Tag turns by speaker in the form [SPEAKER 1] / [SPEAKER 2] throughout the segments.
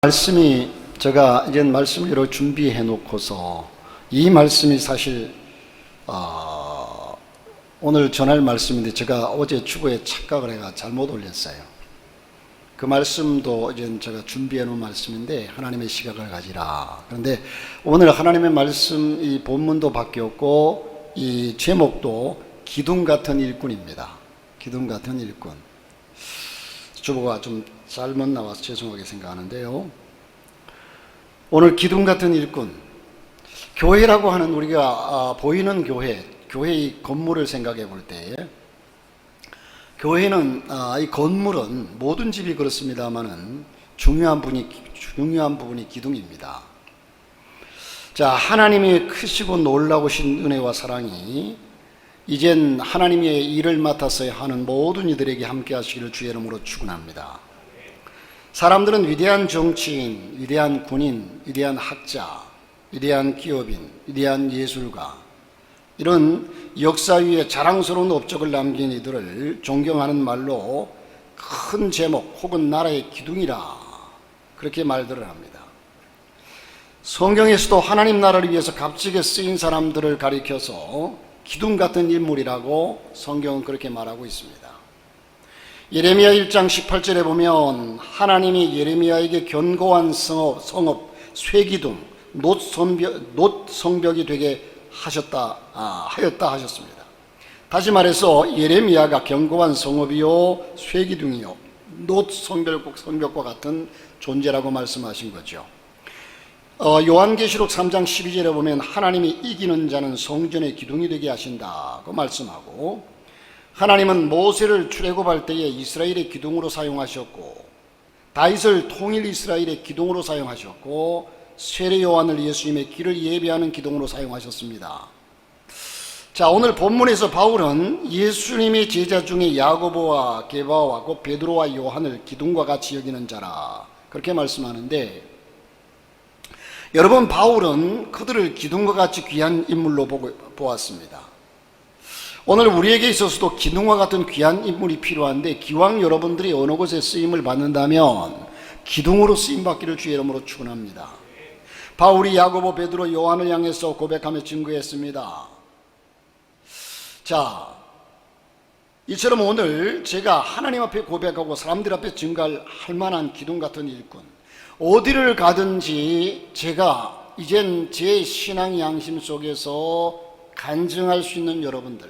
[SPEAKER 1] 말씀이 제가 이제 말씀을 여러 준비해 놓고서 이 말씀이 사실 오늘 전할 말씀인데 제가 어제 주보에 착각을 해가 잘못 올렸어요. 그 말씀도 이제 제가 준비해 놓은 말씀인데 하나님의 시각을 가지라. 그런데 오늘 하나님의 말씀 이 본문도 바뀌었고 이 제목도 기둥 같은 일꾼입니다. 기둥 같은 일꾼. 주보가 좀 잘못 나와서 죄송하게 생각하는데요. 오늘 기둥 같은 일꾼, 교회라고 하는 우리가 보이는 교회의 건물을 생각해 볼 때, 교회는 이 건물은 모든 집이 그렇습니다만은 중요한 부분이 기둥입니다. 자, 하나님의 크시고 놀라우신 은혜와 사랑이 이젠 하나님의 일을 맡아서 하는 모든 이들에게 함께 하시기를 주의 이름으로 축원합니다. 사람들은 위대한 정치인, 위대한 군인, 위대한 학자, 위대한 기업인, 위대한 예술가, 이런 역사 위에 자랑스러운 업적을 남긴 이들을 존경하는 말로 큰 제목 혹은 나라의 기둥이라 그렇게 말들을 합니다. 성경에서도 하나님 나라를 위해서 값지게 쓰인 사람들을 가리켜서 기둥 같은 인물이라고 성경은 그렇게 말하고 있습니다. 예레미야 1장 18절에 보면 하나님이 예레미야에게 견고한 성읍, 쇠기둥, 놋 성벽이 되게 하였다 하셨습니다. 다시 말해서 예레미야가 견고한 성읍이요 쇠기둥이요 놋 성벽과 같은 존재라고 말씀하신 거죠. 요한계시록 3장 12절에 보면 하나님이 이기는 자는 성전의 기둥이 되게 하신다고 말씀하고, 하나님은 모세를 출애굽할 때에 이스라엘의 기둥으로 사용하셨고, 다윗을 통일 이스라엘의 기둥으로 사용하셨고, 세례 요한을 예수님의 길을 예비하는 기둥으로 사용하셨습니다. 자, 오늘 본문에서 바울은 예수님의 제자 중에 야고보와 게바와 곧 베드로와 요한을 기둥과 같이 여기는 자라 그렇게 말씀하는데, 여러분, 바울은 그들을 기둥과 같이 귀한 인물로 보았습니다. 오늘 우리에게 있어서도 기둥과 같은 귀한 인물이 필요한데, 기왕 여러분들이 어느 곳에 쓰임을 받는다면 기둥으로 쓰임받기를 주의 이름으로 축원합니다. 바울이 야고보, 베드로, 요한을 향해서 고백하며 증거했습니다. 자, 이처럼 오늘 제가 하나님 앞에 고백하고 사람들 앞에 증거할 만한 기둥 같은 일꾼, 어디를 가든지 제가 이젠 제 신앙 양심 속에서 간증할 수 있는 여러분들,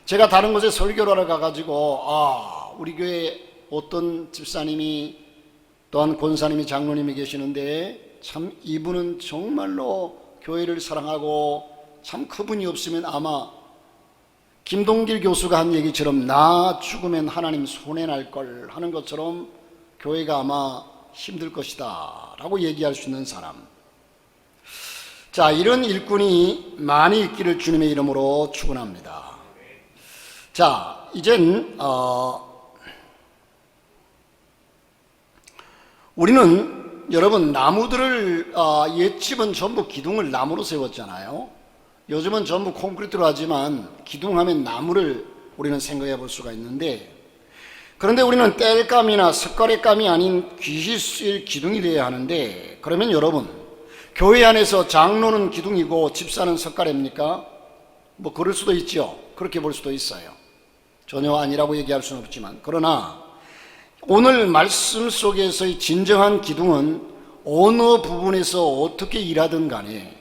[SPEAKER 1] 제가 다른 곳에 설교를 하러 가가지고 우리 교회에 어떤 집사님이 또한 권사님이 장로님이 계시는데 참 이분은 정말로 교회를 사랑하고 참 그분이 없으면 아마 김동길 교수가 한 얘기처럼 나 죽으면 하나님 손해 날 걸 하는 것처럼 교회가 아마 힘들 것이다 라고 얘기할 수 있는 사람, 자, 이런 일꾼이 많이 있기를 주님의 이름으로 축원합니다. 자, 이젠 우리는 여러분 나무들을 옛집은 전부 기둥을 나무로 세웠잖아요. 요즘은 전부 콘크리트로 하지만 기둥하면 나무를 우리는 생각해 볼 수가 있는데, 그런데 우리는 땔감이나 석가래감이 아닌 귀시 쓰일 기둥이 되어야 하는데, 그러면 여러분, 교회 안에서 장로는 기둥이고 집사는 석가래입니까? 뭐 그럴 수도 있죠. 그렇게 볼 수도 있어요. 전혀 아니라고 얘기할 수는 없지만, 그러나 오늘 말씀 속에서의 진정한 기둥은 어느 부분에서 어떻게 일하든 간에,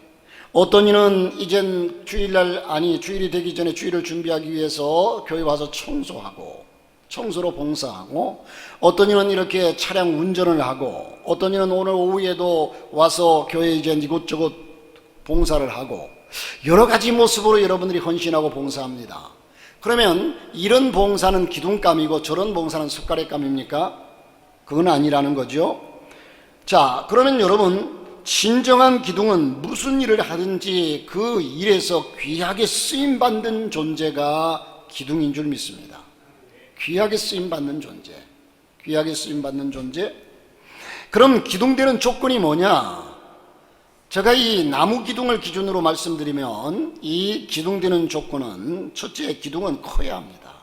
[SPEAKER 1] 어떤 이는 이젠 주일이 되기 전에 주일을 준비하기 위해서 교회 와서 청소로 봉사하고, 어떤 이는 이렇게 차량 운전을 하고, 어떤 이는 오늘 오후에도 와서 교회 이제 이곳저곳 봉사를 하고, 여러 가지 모습으로 여러분들이 헌신하고 봉사합니다. 그러면 이런 봉사는 기둥감이고 저런 봉사는 석가래감입니까? 그건 아니라는 거죠. 자, 그러면 여러분, 진정한 기둥은 무슨 일을 하든지 그 일에서 귀하게 쓰임받는 존재가 기둥인 줄 믿습니다. 귀하게 쓰임받는 존재, 귀하게 쓰임받는 존재. 그럼 기둥되는 조건이 뭐냐? 제가 이 나무 기둥을 기준으로 말씀드리면 이 기둥되는 조건은, 첫째, 기둥은 커야 합니다.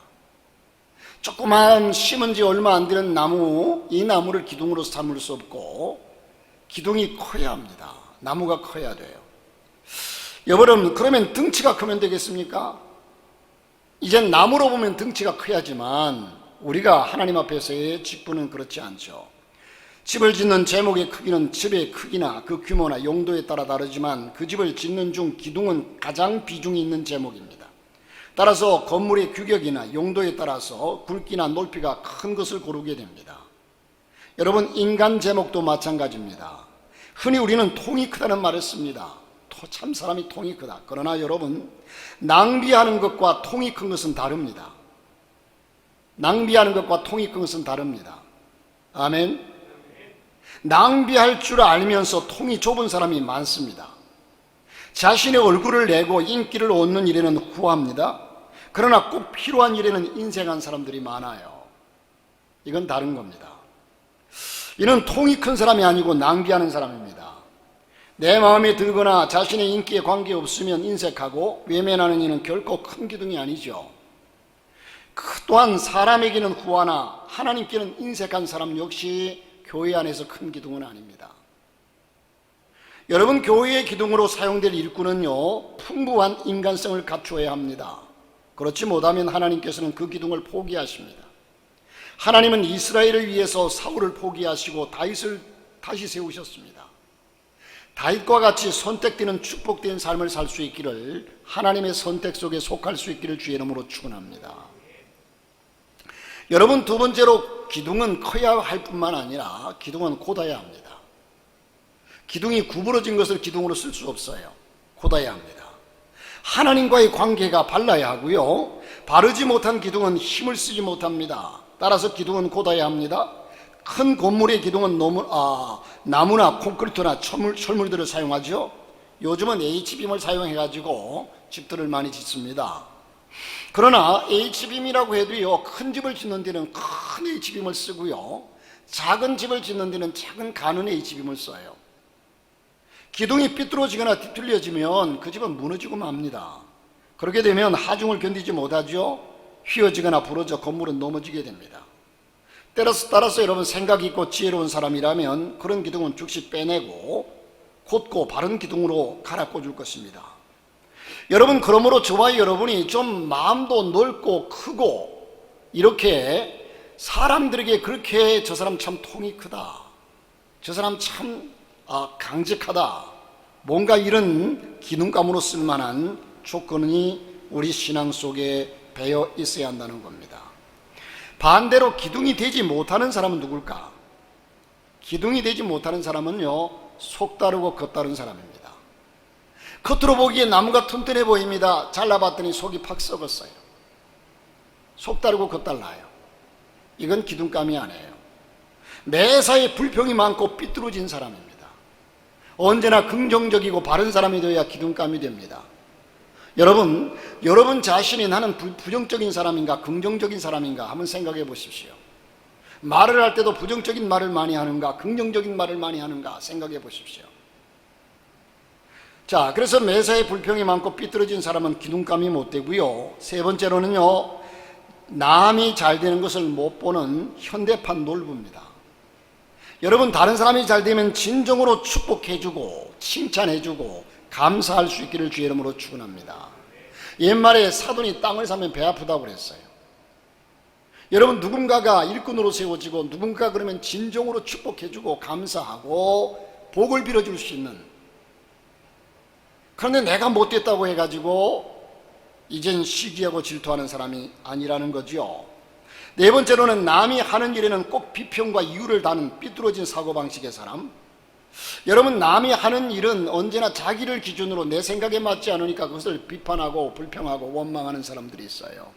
[SPEAKER 1] 조그만 심은 지 얼마 안 되는 나무, 이 나무를 기둥으로 삼을 수 없고 기둥이 커야 합니다. 나무가 커야 돼요. 여러분, 그러면 덩치가 크면 되겠습니까? 이젠 나무로 보면 덩치가 커야지만 우리가 하나님 앞에서의 직분은 그렇지 않죠. 집을 짓는 제목의 크기는 집의 크기나 그 규모나 용도에 따라 다르지만 그 집을 짓는 중 기둥은 가장 비중이 있는 제목입니다. 따라서 건물의 규격이나 용도에 따라서 굵기나 높이가 큰 것을 고르게 됩니다. 여러분, 인간 제목도 마찬가지입니다. 흔히 우리는 통이 크다는 말을 씁니다. 참 사람이 통이 크다. 그러나 여러분, 낭비하는 것과 통이 큰 것은 다릅니다. 낭비하는 것과 통이 큰 것은 다릅니다. 아멘. 낭비할 줄 알면서 통이 좁은 사람이 많습니다. 자신의 얼굴을 내고 인기를 얻는 일에는 후합니다. 그러나 꼭 필요한 일에는 인색한 사람들이 많아요. 이건 다른 겁니다. 이는 통이 큰 사람이 아니고 낭비하는 사람입니다. 내 마음에 들거나 자신의 인기에 관계없으면 인색하고 외면하는 이는 결코 큰 기둥이 아니죠. 또한 사람에게는 후하나 하나님께는 인색한 사람 역시 교회 안에서 큰 기둥은 아닙니다. 여러분, 교회의 기둥으로 사용될 일꾼은요, 풍부한 인간성을 갖추어야 합니다. 그렇지 못하면 하나님께서는 그 기둥을 포기하십니다. 하나님은 이스라엘을 위해서 사울을 포기하시고 다윗을 다시 세우셨습니다. 다윗과 같이 선택되는 축복된 삶을 살 수 있기를, 하나님의 선택 속에 속할 수 있기를 주의 이름으로 축원합니다. 여러분, 두 번째로 기둥은 커야 할 뿐만 아니라 기둥은 곧아야 합니다. 기둥이 구부러진 것을 기둥으로 쓸 수 없어요. 곧아야 합니다. 하나님과의 관계가 발라야 하고요, 바르지 못한 기둥은 힘을 쓰지 못합니다. 따라서 기둥은 곧아야 합니다. 큰 건물의 기둥은 나무나 콘크리트나 철물들을 사용하죠. 요즘은 H빔을 사용해가지고 집들을 많이 짓습니다. 그러나 H빔이라고 해도요, 큰 집을 짓는 데는 큰 H빔을 쓰고요, 작은 집을 짓는 데는 작은 가는 H빔을 써요. 기둥이 삐뚤어지거나 뒤틀려지면 그 집은 무너지고 맙니다. 그렇게 되면 하중을 견디지 못하죠. 휘어지거나 부러져 건물은 넘어지게 됩니다. 따라서 여러분, 생각 있고 지혜로운 사람이라면 그런 기둥은 즉시 빼내고 곧고 바른 기둥으로 갈아 꽂을 것입니다. 여러분, 그러므로 저와 여러분이 좀 마음도 넓고 크고 이렇게 사람들에게 그렇게 저 사람 참 통이 크다, 저 사람 참 강직하다, 뭔가 이런 기둥감으로 쓸만한 조건이 우리 신앙 속에 배어 있어야 한다는 겁니다. 반대로 기둥이 되지 못하는 사람은 누굴까? 기둥이 되지 못하는 사람은요, 속다르고 겉다른 사람입니다. 겉으로 보기에 나무가 튼튼해 보입니다. 잘라봤더니 속이 팍 썩었어요. 속다르고 겉달라요. 이건 기둥감이 아니에요. 매사에 불평이 많고 삐뚤어진 사람입니다. 언제나 긍정적이고 바른 사람이 되어야 기둥감이 됩니다. 여러분 자신이 나는 부정적인 사람인가 긍정적인 사람인가 한번 생각해 보십시오. 말을 할 때도 부정적인 말을 많이 하는가 긍정적인 말을 많이 하는가 생각해 보십시오. 자, 그래서 매사에 불평이 많고 삐뚤어진 사람은 기둥감이 못 되고요, 세 번째로는요, 남이 잘 되는 것을 못 보는 현대판 놀부입니다. 여러분, 다른 사람이 잘 되면 진정으로 축복해주고 칭찬해주고 감사할 수 있기를 주의 이름으로 축원합니다. 옛말에 사돈이 땅을 사면 배 아프다고 그랬어요. 여러분, 누군가가 일꾼으로 세워지고 누군가 그러면 진정으로 축복해주고 감사하고 복을 빌어줄 수 있는, 그런데 내가 못됐다고 해가지고 이젠 시기하고 질투하는 사람이 아니라는 거죠. 네 번째로는 남이 하는 일에는 꼭 비평과 이유를 다는 삐뚤어진 사고방식의 사람. 여러분, 남이 하는 일은 언제나 자기를 기준으로 내 생각에 맞지 않으니까 그것을 비판하고 불평하고 원망하는 사람들이 있어요.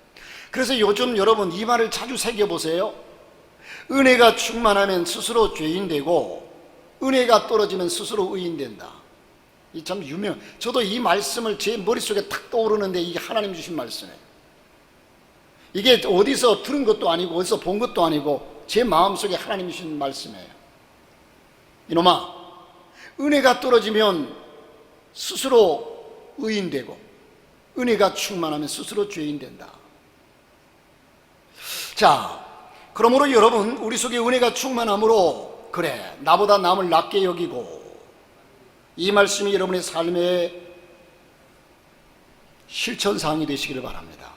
[SPEAKER 1] 그래서 요즘 여러분 이 말을 자주 새겨보세요. 은혜가 충만하면 스스로 죄인 되고 은혜가 떨어지면 스스로 의인 된다. 이 참 저도 이 말씀을 제 머릿속에 탁 떠오르는데 이게 하나님 주신 말씀이에요. 이게 어디서 들은 것도 아니고 어디서 본 것도 아니고 제 마음속에 하나님 주신 말씀이에요. 이놈아, 은혜가 떨어지면 스스로 의인 되고 은혜가 충만하면 스스로 죄인 된다. 자, 그러므로 여러분, 우리 속에 은혜가 충만함으로, 그래, 나보다 남을 낮게 여기고, 이 말씀이 여러분의 삶의 실천사항이 되시기를 바랍니다.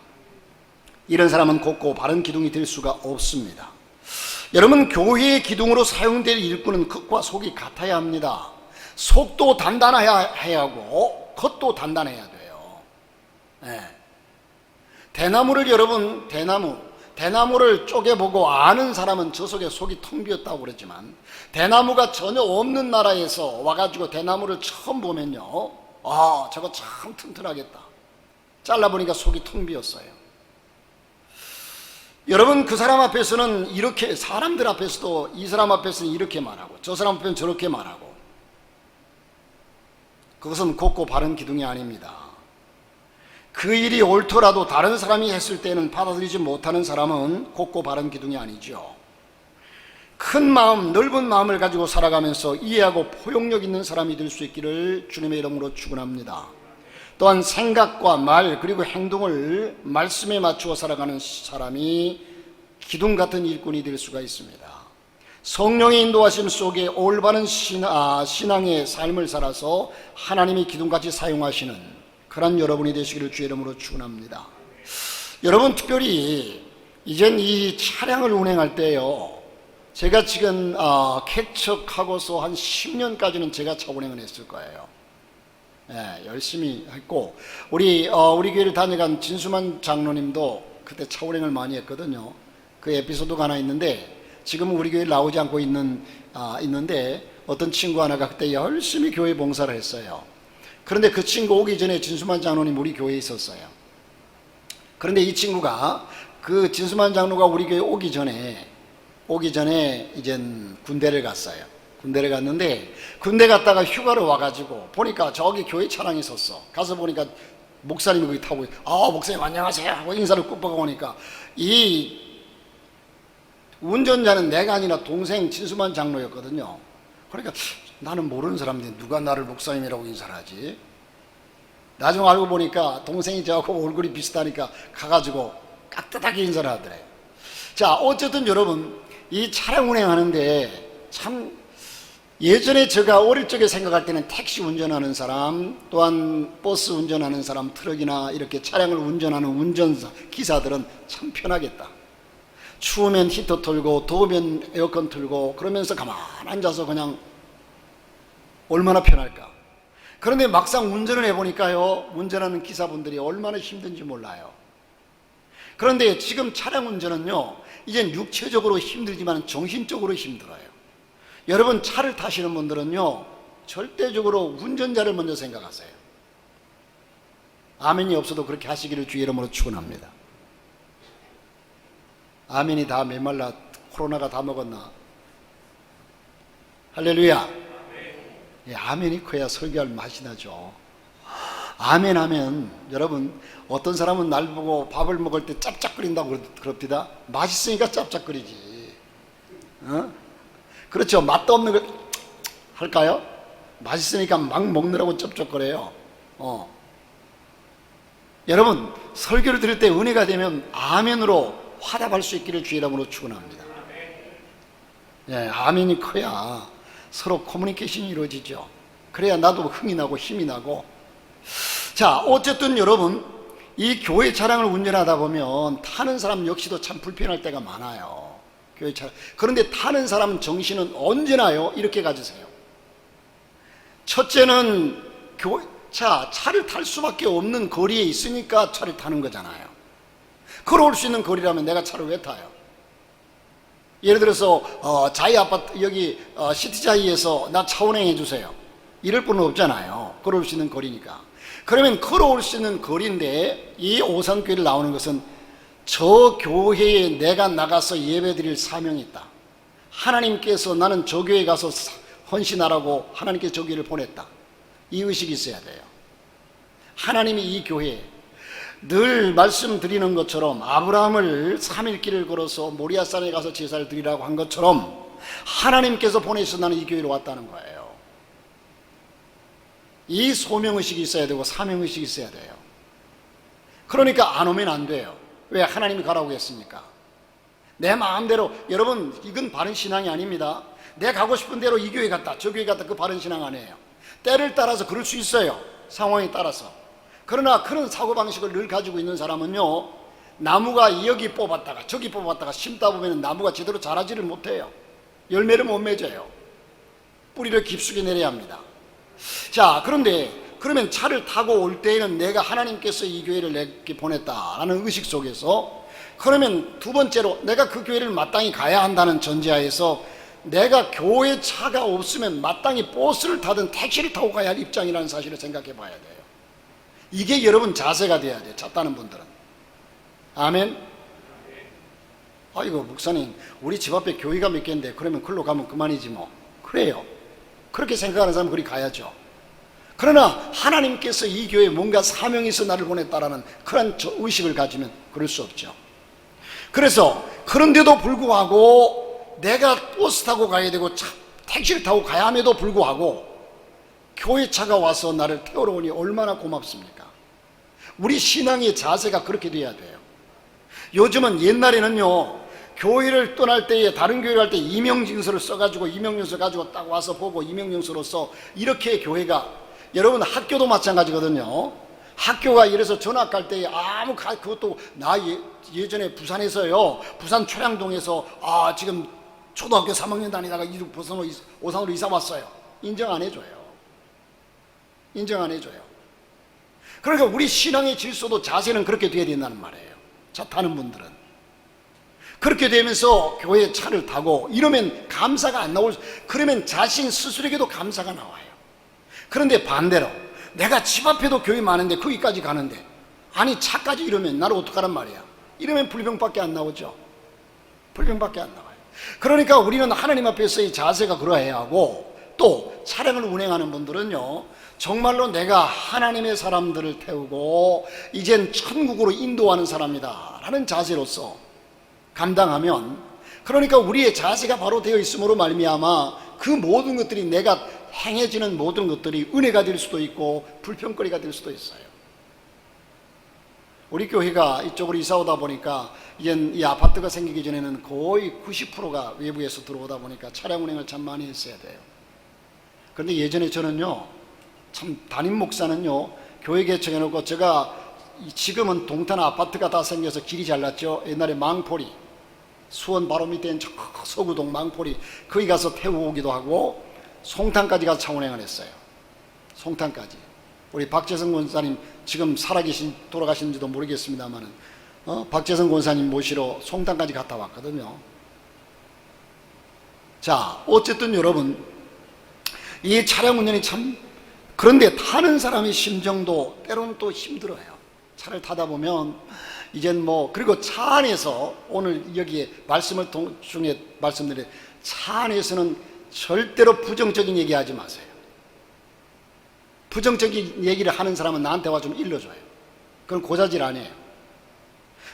[SPEAKER 1] 이런 사람은 곧고 바른 기둥이 될 수가 없습니다. 여러분, 교회의 기둥으로 사용될 일꾼은 겉과 속이 같아야 합니다. 속도 단단해야 하고 겉도 단단해야 돼요. 네. 대나무를 여러분, 대나무를 쪼개보고 아는 사람은 저 속에 속이 텅 비었다고 그랬지만, 대나무가 전혀 없는 나라에서 와가지고 대나무를 처음 보면요, 저거 참 튼튼하겠다. 잘라보니까 속이 텅 비었어요. 여러분, 그 사람 앞에서는 이렇게, 사람들 앞에서도 이 사람 앞에서는 이렇게 말하고 저 사람 앞에서는 저렇게 말하고, 그것은 곧고 바른 기둥이 아닙니다. 그 일이 옳더라도 다른 사람이 했을 때는 받아들이지 못하는 사람은 곧고 바른 기둥이 아니죠. 큰 마음, 넓은 마음을 가지고 살아가면서 이해하고 포용력 있는 사람이 될 수 있기를 주님의 이름으로 축원합니다. 또한 생각과 말 그리고 행동을 말씀에 맞추어 살아가는 사람이 기둥 같은 일꾼이 될 수가 있습니다. 성령의 인도하심 속에 올바른 신앙의 삶을 살아서 하나님이 기둥같이 사용하시는 그런 여러분이 되시기를 주의 이름으로 축원합니다. 여러분, 특별히 이젠 이 차량을 운행할 때요, 제가 지금 개척하고서 한 10년까지는 제가 차 운행을 했을 거예요. 네, 열심히 했고, 우리 교회를 다녀간 진수만 장로님도 그때 차 운행을 많이 했거든요. 그 에피소드가 하나 있는데, 지금은 우리 교회에 나오지 않고 있는데 어떤 친구 하나가 그때 열심히 교회 봉사를 했어요. 그런데 그 친구 오기 전에 진수만 장로님 우리 교회에 있었어요. 그런데 이 친구가, 그 진수만 장로가 우리 교회에 오기 전에 이젠 군대를 갔어요. 군대를 갔는데, 군대 갔다가 휴가를 와가지고 보니까 저기 교회 차량이 있었어. 가서 보니까 목사님이 거기 타고, 목사님 안녕하세요 하고 인사를 꾹 오니까, 이 운전자는 내가 아니라 동생 진수만 장로였거든요. 그러니까 나는 모르는 사람인데 누가 나를 목사님이라고 인사를 하지? 나중에 알고 보니까 동생이 저하고 얼굴이 비슷하니까 가가지고 깍듯하게 인사를 하더래요. 자, 어쨌든 여러분, 이 차량 운행하는데 참, 예전에 제가 어릴 적에 생각할 때는 택시 운전하는 사람, 또한 버스 운전하는 사람, 트럭이나 이렇게 차량을 운전하는 운전사, 기사들은 참 편하겠다. 추우면 히터 틀고 더우면 에어컨 틀고 그러면서 가만 앉아서 그냥 얼마나 편할까. 그런데 막상 운전을 해보니까요, 운전하는 기사분들이 얼마나 힘든지 몰라요. 그런데 지금 차량 운전은요, 이젠 육체적으로 힘들지만 정신적으로 힘들어요. 여러분, 차를 타시는 분들은요, 절대적으로 운전자를 먼저 생각하세요. 아멘이 없어도 그렇게 하시기를 주의 이름으로 축원합니다. 아멘이 다 메말라 코로나가 다 먹었나? 할렐루야. 예, 아멘이 커야 설교할 맛이 나죠. 아멘 하면, 여러분, 어떤 사람은 날 보고 밥을 먹을 때 짭짭거린다고 그럽니다. 맛있으니까 짭짭거리지. 그렇죠. 맛도 없는 걸 할까요? 맛있으니까 막 먹느라고 쩝쩝거려요. 여러분, 설교를 들을 때 은혜가 되면 아멘으로 화답할 수 있기를 주의 이름으로 축원합니다. 예, 아멘이 커야 서로 커뮤니케이션이 이루어지죠. 그래야 나도 흥이 나고 힘이 나고. 자, 어쨌든 여러분, 이 교회 차량을 운전하다 보면 타는 사람 역시도 참 불편할 때가 많아요. 교회 차량. 그런데 타는 사람 정신은 언제나요, 이렇게 가지세요. 첫째는 차를 탈 수밖에 없는 거리에 있으니까 차를 타는 거잖아요. 걸어올 수 있는 거리라면 내가 차를 왜 타요? 예를 들어서 자이 아파트 여기 시티자이에서 나 차 운행해 주세요, 이럴 분은 없잖아요. 걸어올 수 있는 거리니까. 그러면 걸어올 수 있는 거리인데, 이 오산교회를 나오는 것은 저 교회에 내가 나가서 예배드릴 사명이 있다. 하나님께서 나는 저 교회에 가서 헌신하라고 하나님께서 저 교회를 보냈다. 이 의식이 있어야 돼요. 하나님이 이 교회에, 늘 말씀드리는 것처럼 아브라함을 3일 길을 걸어서 모리아산에 가서 제사를 드리라고 한 것처럼 하나님께서 보내셔서 나는 이 교회로 왔다는 거예요. 이 소명의식이 있어야 되고 사명의식이 있어야 돼요. 그러니까 안 오면 안 돼요. 왜? 하나님이 가라고 했으니까. 내 마음대로. 여러분, 이건 바른 신앙이 아닙니다. 내 가고 싶은 대로 이 교회 갔다 저 교회 갔다, 그 바른 신앙 아니에요. 때를 따라서 그럴 수 있어요, 상황에 따라서. 그러나 그런 사고방식을 늘 가지고 있는 사람은요, 나무가 여기 뽑았다가 저기 뽑았다가 심다 보면 나무가 제대로 자라지를 못해요. 열매를 못 맺어요. 뿌리를 깊숙이 내려야 합니다. 자, 그런데 그러면 차를 타고 올 때에는 내가 하나님께서 이 교회를 내게 보냈다라는 의식 속에서, 그러면 두 번째로 내가 그 교회를 마땅히 가야 한다는 전제하에서 내가 교회 차가 없으면 마땅히 버스를 타든 택시를 타고 가야 할 입장이라는 사실을 생각해 봐야 돼요. 이게 여러분 자세가 돼야 돼요, 차 타는 분들은. 아멘. 아이고 목사님, 우리 집 앞에 교회가 몇 개인데 그러면 글로 가면 그만이지 뭐. 그래요. 그렇게 생각하는 사람은 그리 가야죠. 그러나 하나님께서 이 교회에 뭔가 사명이 있어 나를 보냈다라는 그런 의식을 가지면 그럴 수 없죠. 그래서 그런데도 불구하고 내가 버스 타고 가야 되고 택시를 타고 가야 함에도 불구하고 교회 차가 와서 나를 태우러 오니 얼마나 고맙습니까? 우리 신앙의 자세가 그렇게 돼야 돼요. 요즘은, 옛날에는요, 교회를 떠날 때에, 다른 교회 갈 때 임명증서를 써가지고, 임명증서 가지고 딱 와서 보고 임명증서로서 이렇게 교회가, 여러분 학교도 마찬가지거든요. 학교가 이래서 전학 갈 때에 그것도 나 예전에 부산에서요, 부산 초량동에서 지금 초등학교 3학년 다니다가 부산으로 오산으로 이사 왔어요. 인정 안 해줘요. 인정 안 해줘요. 그러니까 우리 신앙의 질서도 자세는 그렇게 돼야 된다는 말이에요. 차 타는 분들은 그렇게 되면서 교회 차를 타고 이러면 감사가 안 나올, 그러면 자신 스스로에게도 감사가 나와요. 그런데 반대로 내가 집 앞에도 교회 많은데 거기까지 가는데 아니 차까지 이러면 나를 어떡하란 말이야. 이러면 불평밖에 안 나오죠. 불평밖에 안 나와요. 그러니까 우리는 하나님 앞에서의 자세가 그러해야 하고, 또 차량을 운행하는 분들은요, 정말로 내가 하나님의 사람들을 태우고 이젠 천국으로 인도하는 사람이다 라는 자세로서 감당하면, 그러니까 우리의 자세가 바로 되어 있음으로 말미암아 그 모든 것들이, 내가 행해지는 모든 것들이 은혜가 될 수도 있고 불평거리가 될 수도 있어요. 우리 교회가 이쪽으로 이사 오다 보니까 이제 이 아파트가 생기기 전에는 거의 90%가 외부에서 들어오다 보니까 차량 운행을 참 많이 했어야 돼요. 그런데 예전에 저는요, 참 담임 목사는요, 교회 개척해놓고, 제가 지금은 동탄 아파트가 다 생겨서 길이 잘났죠. 옛날에 망포리, 수원 바로 밑에 있는 서구동 망포리, 거기 가서 태우기도 하고 송탄까지 가서 차 운행을 했어요. 송탄까지. 우리 박재성 권사님 지금 살아계신, 돌아가시는지도 모르겠습니다만은 박재성 권사님 모시러 송탄까지 갔다 왔거든요. 자, 어쨌든 여러분, 이 차량 운전이 참, 그런데 타는 사람의 심정도 때로는 또 힘들어요. 차를 타다 보면 이젠 그리고 차 안에서, 오늘 여기에 말씀을 중에 말씀드린 차 안에서는 절대로 부정적인 얘기 하지 마세요. 부정적인 얘기를 하는 사람은 나한테 와 좀 일러줘요. 그건 고자질 아니에요.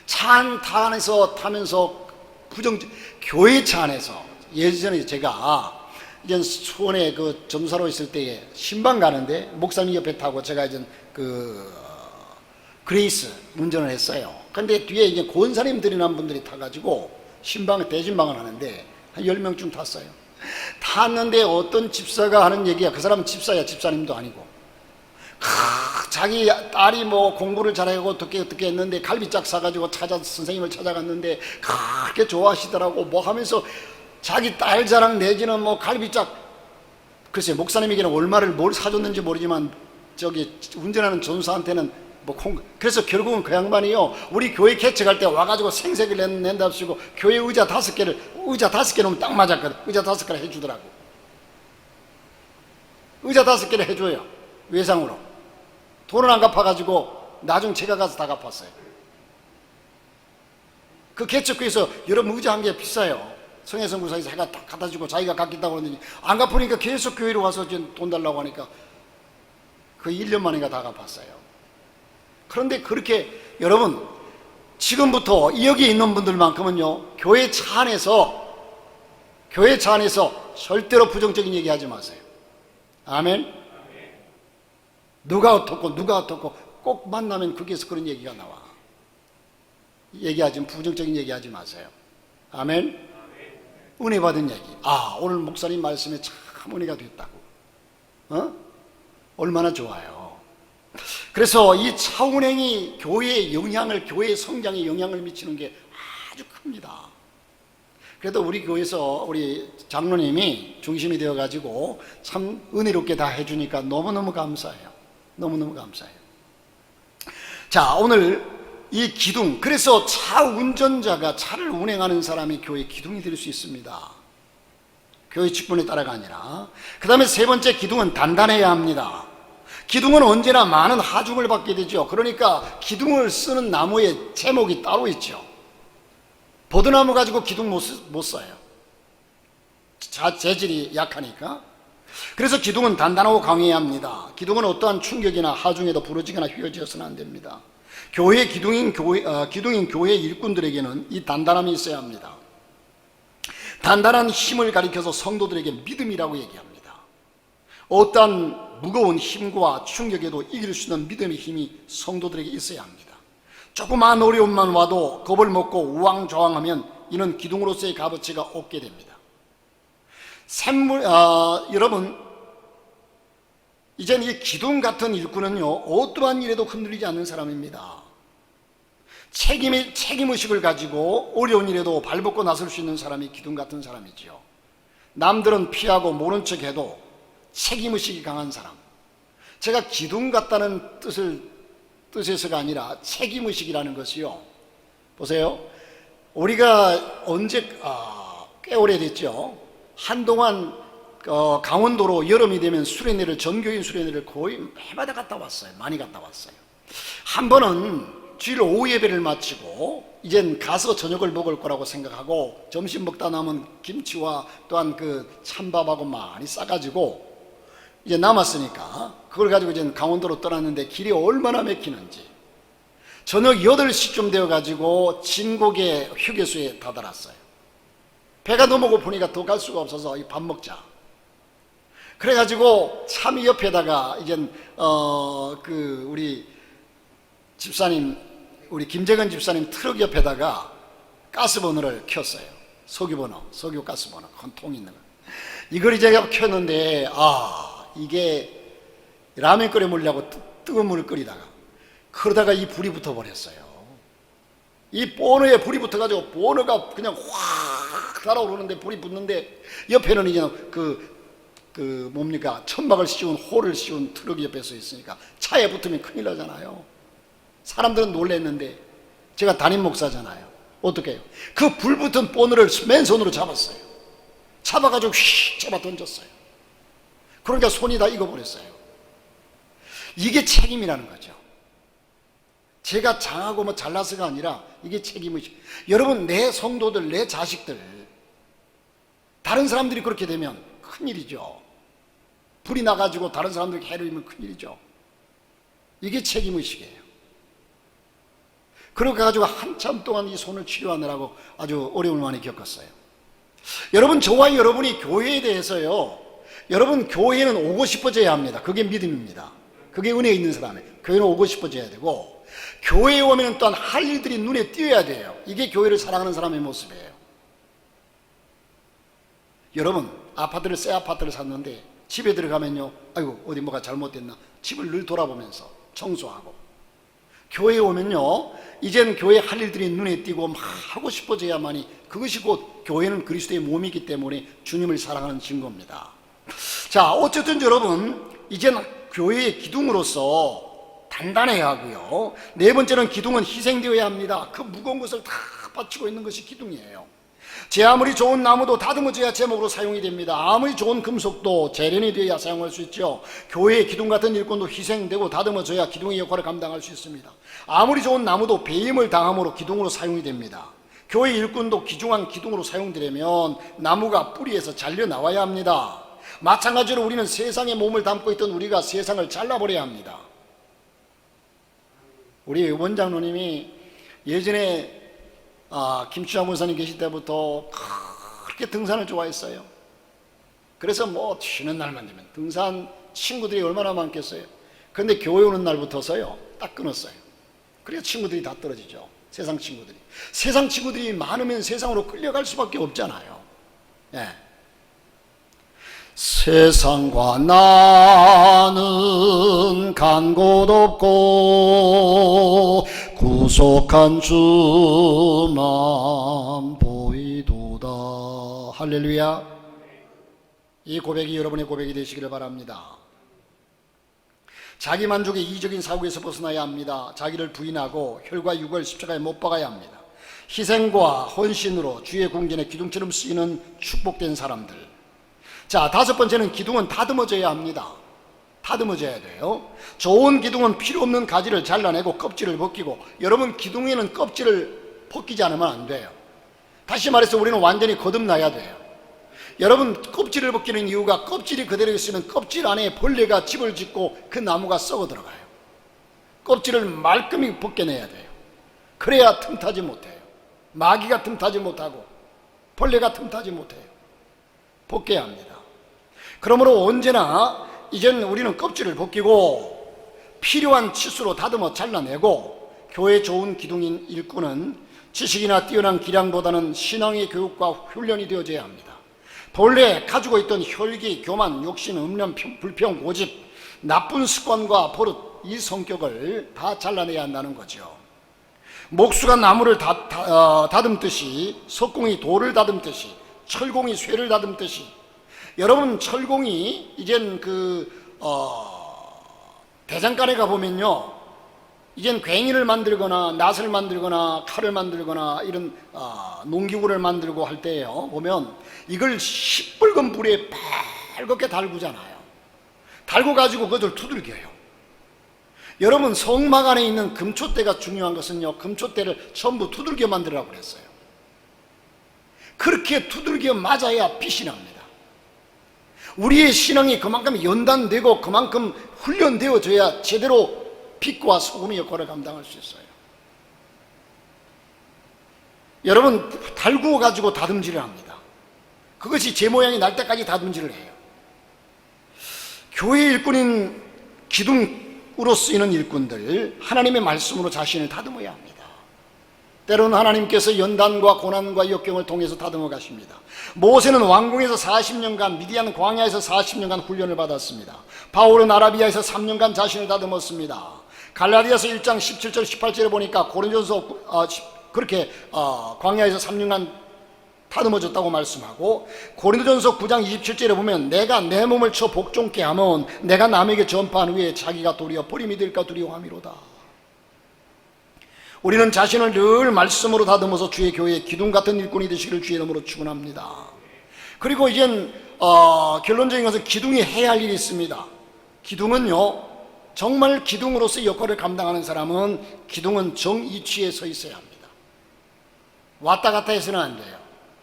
[SPEAKER 1] 차 안에서 타면서 교회 차 안에서, 예전에 제가 이제 수원에 그 점사로 있을 때에 신방 가는데 목사님 옆에 타고 제가 이제 그레이스 운전을 했어요. 근데 뒤에 이제 권사님들이나 분들이 타가지고 대진방을 하는데 한 10명쯤 탔어요. 탔는데 어떤 집사가 하는 얘기야. 그 사람은 집사야, 집사님도 아니고. 자기 딸이 공부를 잘하고 어떻게 했는데 갈비짝 사가지고 선생님을 찾아갔는데 그렇게 좋아하시더라고. 하면서 자기 딸 자랑 내지는 갈비짝, 글쎄 목사님에게는 얼마를 뭘 사줬는지 모르지만 저기 운전하는 전사한테는 그래서 결국은 그 양반이요, 우리 교회 개척할 때 와가지고 생색을 낸답시고 교회 의자 5개 놓으면 딱 맞았거든. 의자 5개를 해주더라고. 의자 5개를 해줘요, 외상으로. 돈을 안 갚아가지고 나중 제가 가서 다 갚았어요. 그 개척교회에서 여러분 의자 한 개 비싸요. 성혜성 부사에서 해가 딱 갖다 주고 자기가 갚겠다고 그러더니 안 갚으니까 계속 교회로 와서 돈 달라고 하니까 그 1년 만에 다 갚았어요. 그런데 그렇게 여러분, 지금부터 여기 있는 분들만큼은요, 교회 차 안에서 절대로 부정적인 얘기 하지 마세요. 아멘. 누가 어떻고 꼭 만나면 거기에서 그런 얘기가 나와. 부정적인 얘기 하지 마세요. 아멘. 은혜 받은 얘기. 아, 오늘 목사님 말씀에 참 은혜가 됐다고. 얼마나 좋아요. 그래서 이 차운행이 교회의 영향을, 교회의 성장에 영향을 미치는 게 아주 큽니다. 그래도 우리 교회에서 우리 장로님이 중심이 되어가지고 참 은혜롭게 다 해주니까 너무너무 감사해요. 너무너무 감사해요. 자, 오늘 이 기둥, 그래서 차 운전자가 차를 운행하는 사람이 교회 기둥이 될 수 있습니다. 교회 직분에 따라가 아니라. 그 다음에 세 번째, 기둥은 단단해야 합니다. 기둥은 언제나 많은 하중을 받게 되죠. 그러니까 기둥을 쓰는 나무의 제목이 따로 있죠. 버드나무 가지고 기둥 못 써요. 재질이 약하니까. 그래서 기둥은 단단하고 강해야 합니다. 기둥은 어떠한 충격이나 하중에도 부러지거나 휘어지어서는 안 됩니다. 기둥인 교회 일꾼들에게는 이 단단함이 있어야 합니다. 단단한 힘을 가리켜서 성도들에게 믿음이라고 얘기합니다. 어떠한 무거운 힘과 충격에도 이길 수 있는 믿음의 힘이 성도들에게 있어야 합니다. 조그마한 어려움만 와도 겁을 먹고 우왕좌왕하면 이는 기둥으로서의 값어치가 없게 됩니다. 여러분, 이젠 이 기둥 같은 일꾼은요, 어떠한 일에도 흔들리지 않는 사람입니다. 책임의식을 가지고 어려운 일에도 발벗고 나설 수 있는 사람이 기둥 같은 사람이지요. 남들은 피하고 모른 척 해도 책임의식이 강한 사람. 제가 기둥 같다는 뜻에서가 아니라 책임의식이라는 것이요. 보세요. 우리가 꽤 오래됐죠. 한동안 강원도로 여름이 되면 전교인 수련회를 거의 해마다 갔다 왔어요. 많이 갔다 왔어요. 한 번은 주일 오후 예배를 마치고 이젠 가서 저녁을 먹을 거라고 생각하고 점심 먹다 남은 김치와 또한 그 찬밥하고 많이 싸가지고 이제 남았으니까 그걸 가지고 이제 강원도로 떠났는데 길이 얼마나 막히는지 저녁 8시쯤 되어가지고 진곡의 휴게소에 다다랐어요. 배가 너무 고프니까 더 갈 수가 없어서 밥 먹자. 그래가지고 참 옆에다가 이젠 우리 집사님, 우리 김재근 집사님 트럭 옆에다가 가스버너를 켰어요. 석유 가스버너 큰 통 있는 거. 이걸 이제 켰는데 이게 라면 끓여 먹으려고 뜨거운 물을 끓이다가 그러다가 이 불이 붙어버렸어요. 이 버너에 불이 붙어가지고 버너가 그냥 확 달아오르는데 불이 붙는데 옆에는 이제 천막을 씌운 홀을 씌운 트럭이 옆에 서 있으니까 차에 붙으면 큰일 나잖아요. 사람들은 놀랬는데 제가 담임 목사잖아요. 어떻게 해요? 그 불 붙은 버너를 맨손으로 잡았어요. 잡아가지고 휙 잡아 던졌어요. 그러니까 손이 다 익어버렸어요. 이게 책임이라는 거죠. 제가 장하고 잘나서가 아니라 이게 책임이죠. 여러분, 내 성도들, 내 자식들, 다른 사람들이 그렇게 되면 큰일이죠. 불이 나가지고 다른 사람들에게 해를 입으면 큰일이죠. 이게 책임의식이에요. 그렇게 가지고 한참 동안 이 손을 치료하느라고 아주 어려움을 많이 겪었어요. 여러분, 저와 여러분이 교회에 대해서요, 여러분 교회는 오고 싶어져야 합니다. 그게 믿음입니다. 그게 은혜 있는 사람이에요. 교회는 오고 싶어져야 되고 교회에 오면 또한 할 일들이 눈에 띄어야 돼요. 이게 교회를 사랑하는 사람의 모습이에요. 여러분, 새 아파트를 샀는데 집에 들어가면요, 아이고 어디 뭐가 잘못됐나 집을 늘 돌아보면서 청소하고, 교회에 오면요 이제는 교회 할 일들이 눈에 띄고 막 하고 싶어져야만이, 그것이 곧 교회는 그리스도의 몸이기 때문에 주님을 사랑하는 증거입니다. 자, 어쨌든 여러분, 이제는 교회의 기둥으로서 단단해야 하고요. 네 번째는 기둥은 희생되어야 합니다. 그 무거운 것을 다 받치고 있는 것이 기둥이에요. 제 아무리 좋은 나무도 다듬어져야 제목으로 사용이 됩니다. 아무리 좋은 금속도 재련이 되어야 사용할 수 있죠. 교회의 기둥 같은 일꾼도 희생되고 다듬어져야 기둥의 역할을 감당할 수 있습니다. 아무리 좋은 나무도 배임을 당함으로 기둥으로 사용이 됩니다. 교회 일꾼도 귀중한 기둥으로 사용되려면 나무가 뿌리에서 잘려 나와야 합니다. 마찬가지로 우리는 세상에 몸을 담고 있던 우리가 세상을 잘라버려야 합니다. 우리 원장로님이 예전에 김추장 원사님 계실 때부터 그렇게 등산을 좋아했어요. 그래서 쉬는 날만 되면 등산 친구들이 얼마나 많겠어요. 그런데 교회 오는 날부터서요 딱 끊었어요. 그래서 친구들이 다 떨어지죠. 세상 친구들이. 세상 친구들이 많으면 세상으로 끌려갈 수밖에 없잖아요. 예. 세상과 나는 간 곳 없고 구속한 주만 보이도다. 할렐루야. 이 고백이 여러분의 고백이 되시기를 바랍니다. 자기 만족의 이적인 사고에서 벗어나야 합니다. 자기를 부인하고 혈과 육을 십자가에 못 박아야 합니다. 희생과 헌신으로 주의 궁전에 기둥처럼 쓰이는 축복된 사람들. 자, 다섯 번째는 기둥은 다듬어져야 합니다. 다듬어져야 돼요. 좋은 기둥은 필요 없는 가지를 잘라내고 껍질을 벗기고, 여러분 기둥에는 껍질을 벗기지 않으면 안 돼요. 다시 말해서 우리는 완전히 거듭나야 돼요. 여러분 껍질을 벗기는 이유가 껍질이 그대로 있으면 껍질 안에 벌레가 집을 짓고 그 나무가 썩어 들어가요. 껍질을 말끔히 벗겨내야 돼요. 그래야 틈타지 못해요. 마귀가 틈타지 못하고 벌레가 틈타지 못해요. 벗겨야 합니다. 그러므로 언제나 이젠 우리는 껍질을 벗기고 필요한 치수로 다듬어 잘라내고, 교회 좋은 기둥인 일꾼은 지식이나 뛰어난 기량보다는 신앙의 교육과 훈련이 되어져야 합니다. 본래 가지고 있던 혈기, 교만, 욕심, 음란, 불평, 고집, 나쁜 습관과 버릇, 이 성격을 다 잘라내야 한다는 거죠. 목수가 나무를 다듬듯이, 석공이 돌을 다듬듯이, 철공이 쇠를 다듬듯이, 여러분 철공이 이젠 대장간에 가보면요, 이젠 괭이를 만들거나 낫을 만들거나 칼을 만들거나 이런 농기구를 만들고 할 때요, 보면 이걸 시뻘건 불에 빨갛게 달구잖아요. 달고 가지고 그것을 두들겨요. 여러분 성막 안에 있는 금초대가 중요한 것은요, 금초대를 전부 두들겨 만들라고 그랬어요. 그렇게 두들겨 맞아야 빛이 납니다. 우리의 신앙이 그만큼 연단되고 그만큼 훈련되어져야 제대로 빛과 소금의 역할을 감당할 수 있어요. 여러분 달구어 가지고 다듬질을 합니다. 그것이 제 모양이 날 때까지 다듬질을 해요. 교회 일꾼인 기둥으로 쓰이는 일꾼들, 하나님의 말씀으로 자신을 다듬어야 합니다. 때로는 하나님께서 연단과 고난과 역경을 통해서 다듬어 가십니다. 모세는 왕궁에서 40년간, 미디안 광야에서 40년간 훈련을 받았습니다. 바울은 아라비아에서 3년간 자신을 다듬었습니다. 갈라디아서 1장 17절 18절에 보니까 고린도전서 그렇게 광야에서 3년간 다듬어졌다고 말씀하고, 고린도전서 9장 27절에 보면 내가 내 몸을 쳐 복종케 하면 내가 남에게 전파한 후에 자기가 도리어 버림이 될까 두려워함이로다. 우리는 자신을 늘 말씀으로 다듬어서 주의 교회의 기둥 같은 일꾼이 되시기를 주의 이름으로 축원합니다. 그리고 이젠 결론적인 것은 기둥이 해야 할 일이 있습니다. 기둥은요, 정말 기둥으로서 역할을 감당하는 사람은 기둥은 정위치에 서 있어야 합니다. 왔다 갔다 해서는 안 돼요.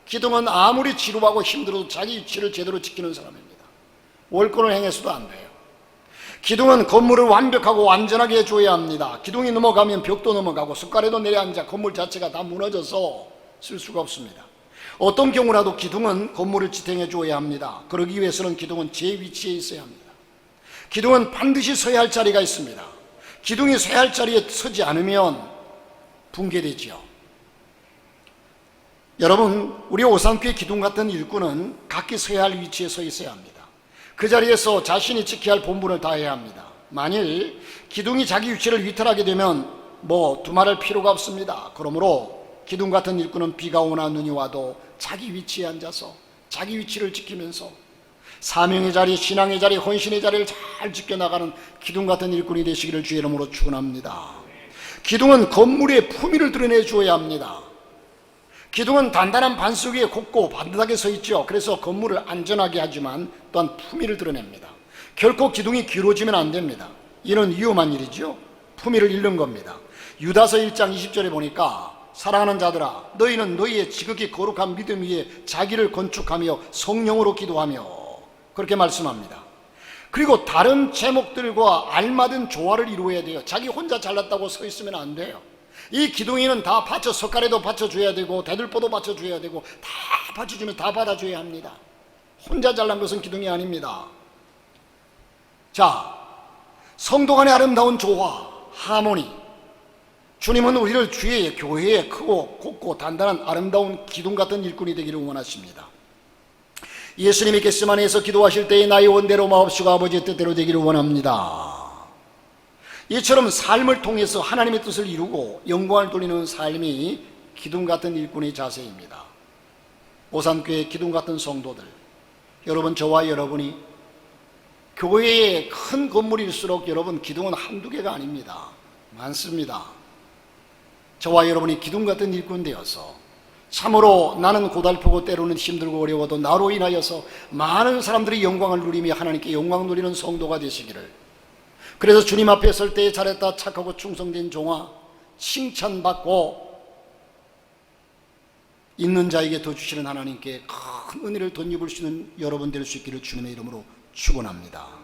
[SPEAKER 1] 기둥은 아무리 지루하고 힘들어도 자기 위치를 제대로 지키는 사람입니다. 월권을 행해서도 안 돼요. 기둥은 건물을 완벽하고 완전하게 해줘야 합니다. 기둥이 넘어가면 벽도 넘어가고 숟가락에도 내려앉아 건물 자체가 다 무너져서 쓸 수가 없습니다. 어떤 경우라도 기둥은 건물을 지탱해 줘야 합니다. 그러기 위해서는 기둥은 제 위치에 있어야 합니다. 기둥은 반드시 서야 할 자리가 있습니다. 기둥이 서야 할 자리에 서지 않으면 붕괴되지요. 여러분, 우리 오산교회 기둥 같은 일꾼은 각기 서야 할 위치에 서 있어야 합니다. 그 자리에서 자신이 지켜야 할 본분을 다해야 합니다. 만일 기둥이 자기 위치를 위탈하게 되면 두말할 필요가 없습니다. 그러므로 기둥 같은 일꾼은 비가 오나 눈이 와도 자기 위치에 앉아서 자기 위치를 지키면서 사명의 자리, 신앙의 자리, 헌신의 자리를 잘 지켜나가는 기둥 같은 일꾼이 되시기를 주의 이름으로 축원합니다. 기둥은 건물의 품위를 드러내 주어야 합니다. 기둥은 단단한 반석 위에 곱고 반듯하게 서 있죠. 그래서 건물을 안전하게 하지만 또한 품위를 드러냅니다. 결코 기둥이 길어지면 안 됩니다. 이는 위험한 일이죠. 품위를 잃는 겁니다. 유다서 1장 20절에 보니까 사랑하는 자들아, 너희는 너희의 지극히 거룩한 믿음 위에 자기를 건축하며 성령으로 기도하며, 그렇게 말씀합니다. 그리고 다른 제목들과 알맞은 조화를 이루어야 돼요. 자기 혼자 잘났다고 서 있으면 안 돼요. 이 기둥이는 다 석가래도 받쳐줘야 되고 대들보도 받쳐줘야 되고 다 받쳐주면 다 받아줘야 합니다. 혼자 잘난 것은 기둥이 아닙니다. 자, 성도 간의 아름다운 조화, 하모니, 주님은 우리를 주의 교회에 크고 곱고 단단한 아름다운 기둥 같은 일꾼이 되기를 원하십니다. 예수님이 겟세마네에서 기도하실 때에 나의 원대로 마옵시고 아버지의 뜻대로 되기를 원합니다. 이처럼 삶을 통해서 하나님의 뜻을 이루고 영광을 돌리는 삶이 기둥 같은 일꾼의 자세입니다. 오산교회 기둥 같은 성도들, 여러분, 저와 여러분이 교회의 큰 건물일수록 여러분 기둥은 한두 개가 아닙니다. 많습니다. 저와 여러분이 기둥 같은 일꾼 되어서 참으로 나는 고달프고 때로는 힘들고 어려워도 나로 인하여서 많은 사람들이 영광을 누리며 하나님께 영광 누리는 성도가 되시기를, 그래서 주님 앞에 설 때에 잘했다 착하고 충성된 종아 칭찬받고 있는 자에게 더 주시는 하나님께 큰 은혜를 덧입을 수 있는 여러분 될 수 있기를 주님의 이름으로 축원합니다.